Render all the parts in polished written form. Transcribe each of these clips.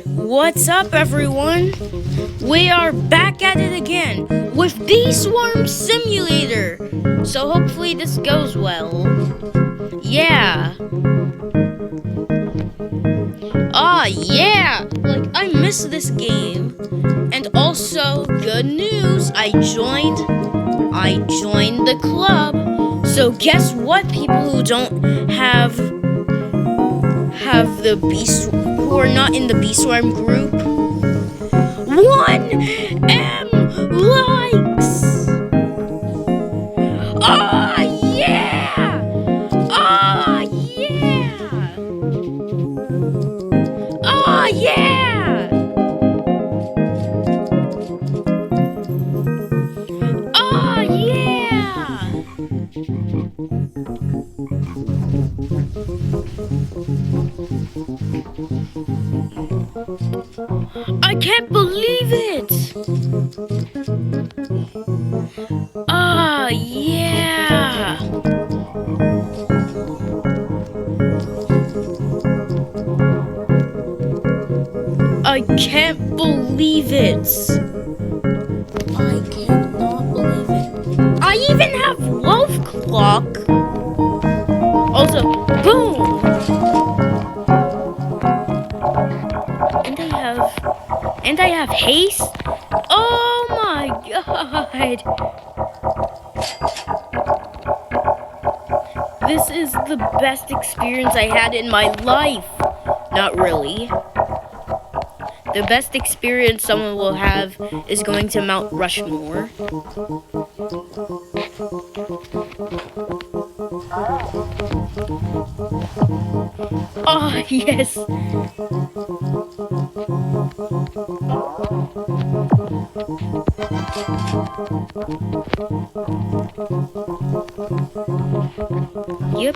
What's up, everyone? We are back at it again with Bee Swarm Simulator. So hopefully this goes well. Yeah. Yeah! Like, I miss this game. And also, good news, I joined the club. So guess what, people who don't have the who are not in the Bee Swarm group? 1M likes! Oh yeah! Oh yeah! Oh yeah! Oh yeah! I can't believe it! Ah, yeah! I can't believe it! I cannot believe it. I even have Wolf Clock! Also, boom! And I have haste. Oh my god. This is the best experience I had in my life. Not really. The best experience someone will have is going to Mount Rushmore. Oh, yes. Yep.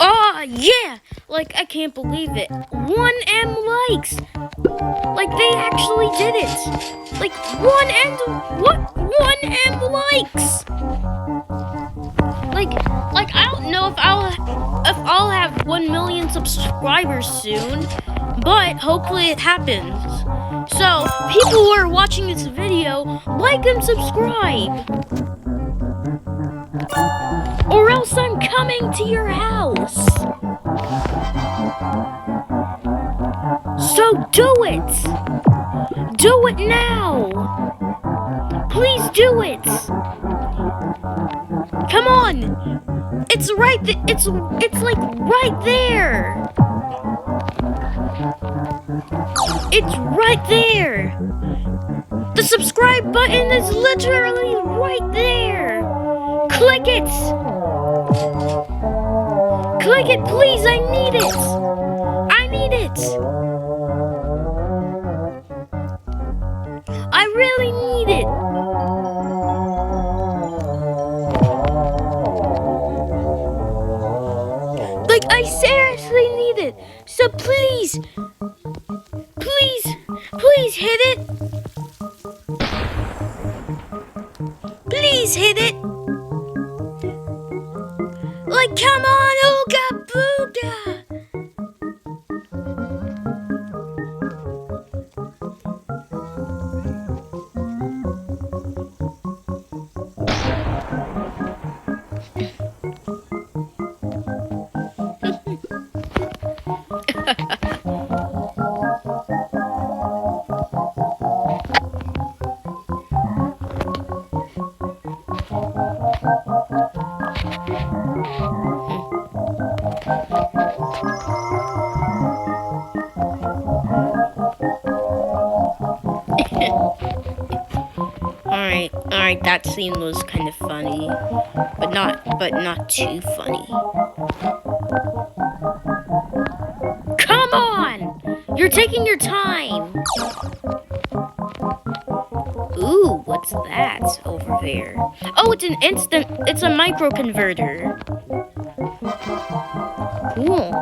Oh, yeah! Like, I can't believe it. 1M likes! Like, they actually did it! Like, 1M likes! Like, I don't know if I'll have 1 million subscribers soon, but hopefully it happens. So, people who are watching this video, like and subscribe! Or else I'm coming to your house! So do it! Do it now! Please do it! Come on! It's right it's like right there! It's right there! The subscribe button is literally right there! Click it! Click it, please! I need it! I need it! I really need it! Like, I seriously need it! So please! Please hit it! Please hit it! Like, come on, Ooga Booga! Alright, that scene was kind of funny, but not too funny. Come on! You're taking your time! Ooh, what's that over there? Oh, it's it's a microconverter. Cool.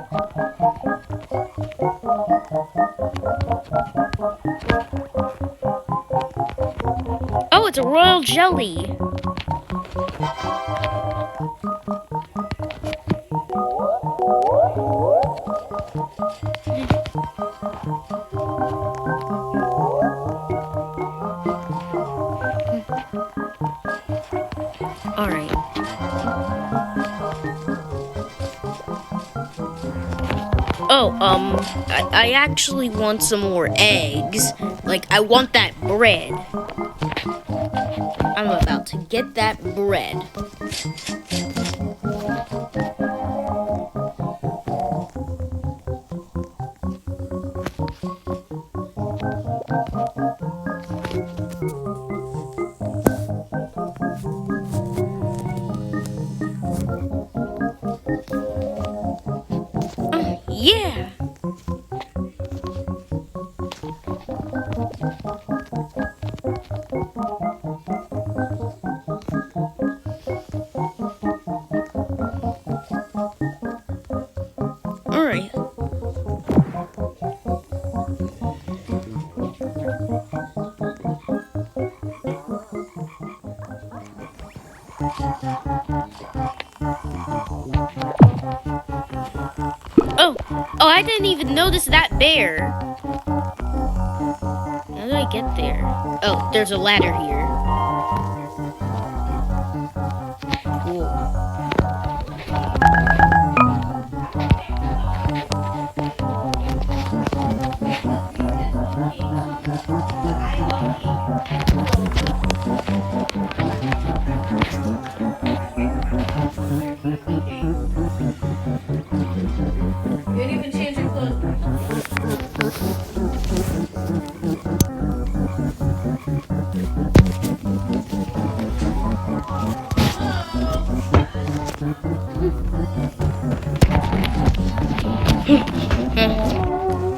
Oh, it's a royal jelly. Alright. Oh, I actually want some more eggs. Like, I want that bread. I'm about to get that bread. Yeah! Alright. Oh, I didn't even notice that bear. How did I get there? Oh, there's a ladder here. Cool. You didn't even change your clothes.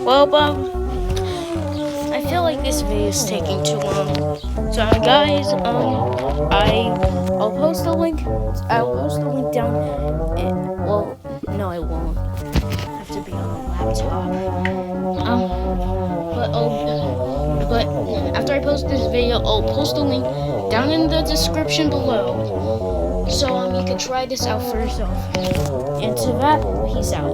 Well, Bob, I feel like this video is taking too long. So, guys, I'll post the link. I'll post the link down. Well, no, I won't. I have to be on a laptop. But after I post this video, I'll post the link down in the description below. So, you can try this out for yourself. And to that, peace out.